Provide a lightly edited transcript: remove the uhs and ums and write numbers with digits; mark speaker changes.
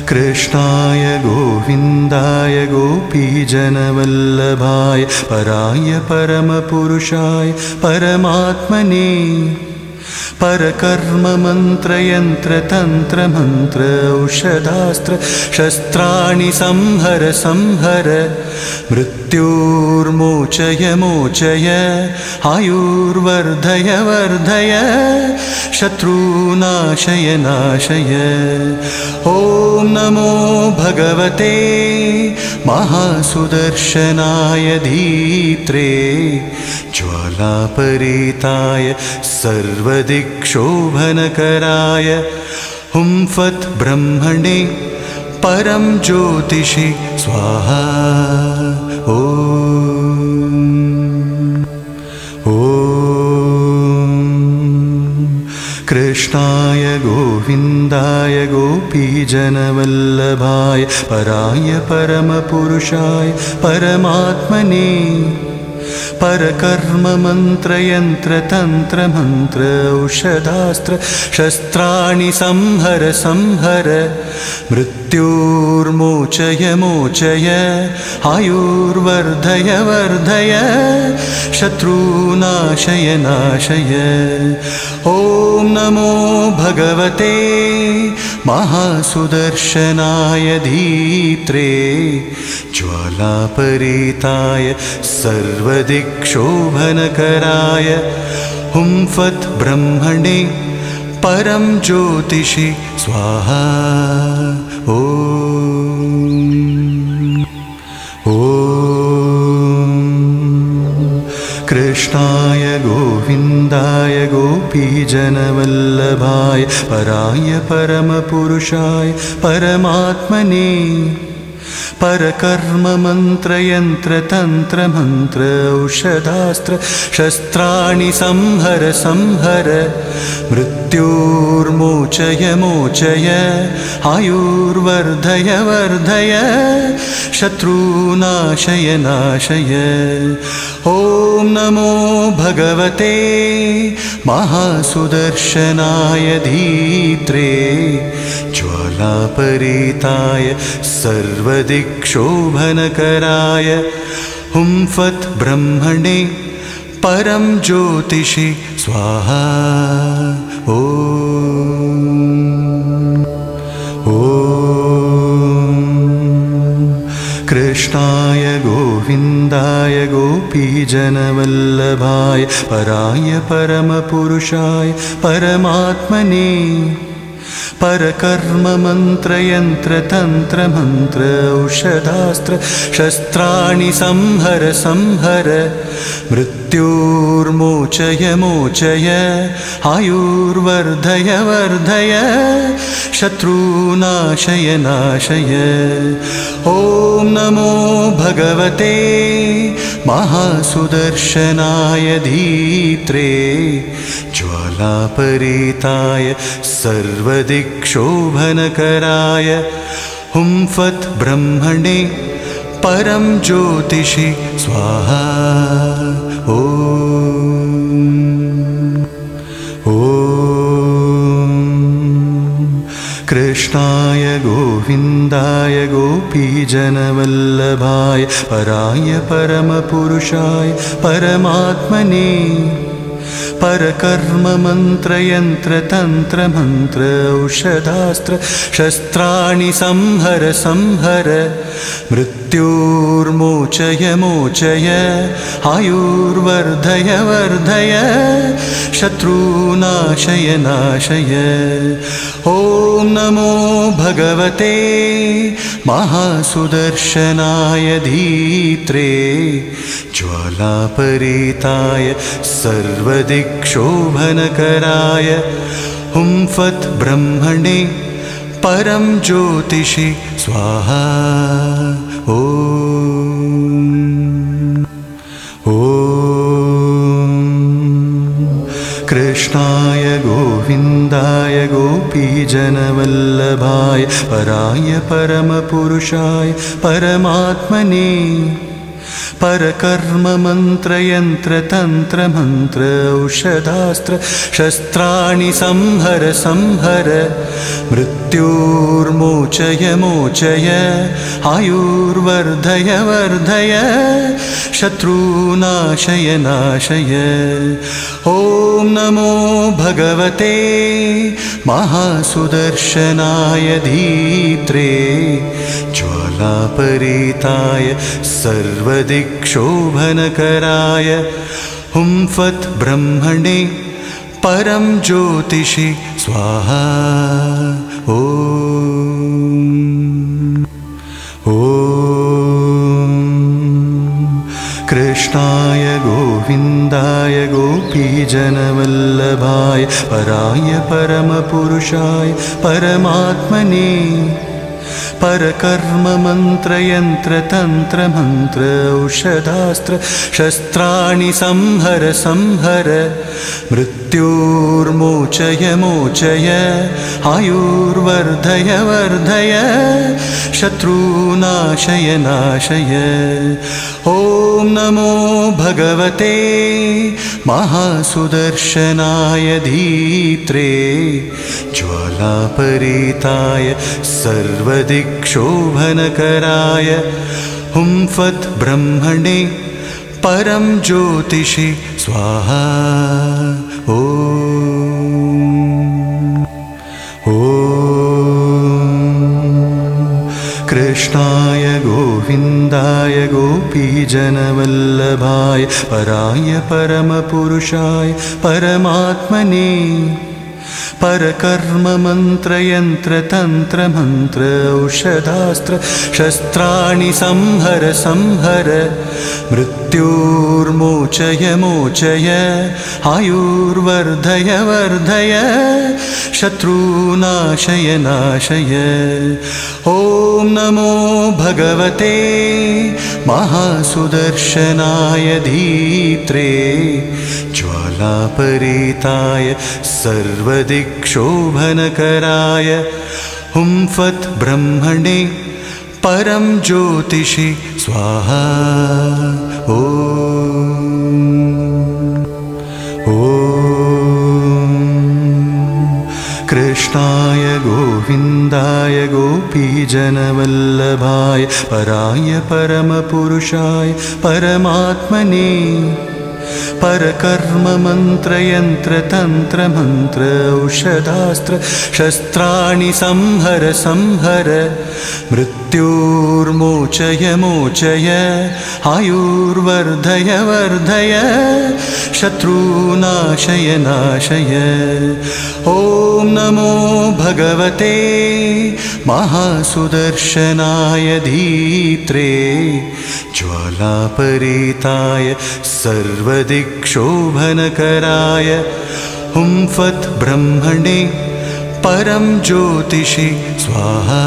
Speaker 1: कृष्णाय गोविन्दाय गोपीजनवल्लभाय पराय परमपुरुषाय परमात्मने परकर्म मंत्र यंत्र तंत्र मंत्र औषधास्त्र शस्त्राणि संहर संहर मृत्युर्मोचय मोचय आयुर्वर्धय वर्धय शत्रुनाशय नाशय। ॐ नमो भगवते महासुदर्शनाय धीत्रे ज्वालापरीताय सर्वदिक्शोभनकराय हुं फत् ब्रह्मणे परं ज्योतिषि स्वाहा। कृष्णाय गोविन्दाय गोपीजनवल्लभाय पराय परमपुरुषाय परमात्मने परकर्म मंत्र यंत्र तंत्र मंत्र औषधास्त्र शस्त्राणि संहर संहर मृत्युर्मोचय मोचय आयुर्वर्धय वर्धय शत्रुनाशय नाशय। ॐ नमो भगवते महासुदर्शनाय धीत्रे ज्वालापरीताय सर्वदिक्शोभनकराय हुं फत् ब्रह्मणे परं ज्योतिषि स्वाहा। कृष्णाय गोविन्दाय गोपीजनवल्लभाय पराय परमपुरुषाय परमात्मने परकर्म मंत्र यंत्र तंत्र मंत्र औषधास्त्र शस्त्राणि संहर संहर मृत्युर्मोचय मोचय आयुर्वर्धय वर्धय शत्रुनाशय नाशय। ॐ नमो भगवते महासुदर्शनाय धीत्रे ज्वालापरीताय सर्वदिक्शोभनकराय हुं फत् ब्रह्मणे परं ज्योतिषि स्वाहा। कृष्णाय गोविन्दाय गोपीजनवल्लभाय पराय परमपुरुषाय परमात्मने परकर्म मंत्र यंत्र तंत्र मंत्र औषधास्त्र शस्त्राणि संहर संहर मृत्युर्मोचय मोचय आयुर्वर्धय वर्धय शत्रुनाशय नाशय। ॐ नमो भगवते महासुदर्शनाय धीत्रे ज्वालापरीताय सर्वदिक्शोभनकराय हुं फत् ब्रह्मणे परं ज्योतिषि स्वाहा। कृष्णाय गोविन्दाय गोपीजनवल्लभाय पराय परमपुरुषाय परमात्मने परकर्म मंत्र यंत्र तंत्र मंत्र औषधास्त्र शस्त्राणि संहर संहर मृत्युर्मोचय मोचय आयुर्वर्धय वर्धय शत्रुनाशय नाशय। ॐ नमो भगवते महासुदर्शनाय धीत्रे ज्वालापरीताय सर्वदिक्शोभनकराय हुं फत् ब्रह्मणे परं ज्योतिषि स्वाहा। कृष्णाय गोविन्दाय गोपीजनवल्लभाय पराय परमपुरुषाय परमात्मने परकर्म मंत्र यंत्र तंत्र मंत्र औषधास्त्र शस्त्राणि संहर संहर मृत्युर्मोचय मोचय आयुर्वर्धय वर्धय शत्रुनाशय नाशय। ॐ नमो भगवते महासुदर्शनाय धीत्रे ज्वालापरीताय सर्वदिक्शोभनकराय हुं फट् ब्रह्मणे परं ज्योतिषि स्वाहा। कृष्णाय गोविन्दाय गोपीजनवल्लभाय पराय परमपुरुषाय परमात्मने परकर्म मंत्र यंत्र तंत्र मंत्र औषधास्त्र शस्त्राणि संहर संहर मृत्युर्मोचय मोचय आयुर्वर्धय वर्धय शत्रुनाशय नाशय। ॐ नमो भगवते महासुदर्शनाय धीत्रे ज्वालापरीताय सर्वदिक्शोभनकराय हुं फट् ब्रह्मणे परं ज्योतिषि स्वाहा। कृष्णाय गोविन्दाय गोपीजनवल्लभाय पराय परमपुरुषाय परमात्मने परकर्म मंत्र यंत्र तंत्र मंत्र औषधास्त्र शस्त्राणि संहर संहर मृत्युर्मोचय मोचय आयुर्वर्धय वर्धय शत्रुनाशय नाशय। ॐ नमो भगवते महासुदर्शनाय धीत्रे ज्वालापरीताय सर्वदिक्शोभनकराय हुं फट् ब्रह्मणे परं ज्योतिषि स्वाहा। कृष्णाय गोविन्दाय गोपीजनवल्लभाय पराय परमपुरुषाय परमात्मने परकर्म मंत्र यंत्र तंत्र मंत्र औषधास्त्र शस्त्राणि संहर संहर मृत्युर्मोचय मोचय आयुर्वर्धय वर्धय शत्रुनाशय नाशय। ॐ नमो भगवते महासुदर्शनाय धीत्रे ज्वालापरीताय सर्वदिक्शोभनकराय हुं फट् ब्रह्मणे परं ज्योतिषि स्वाहा।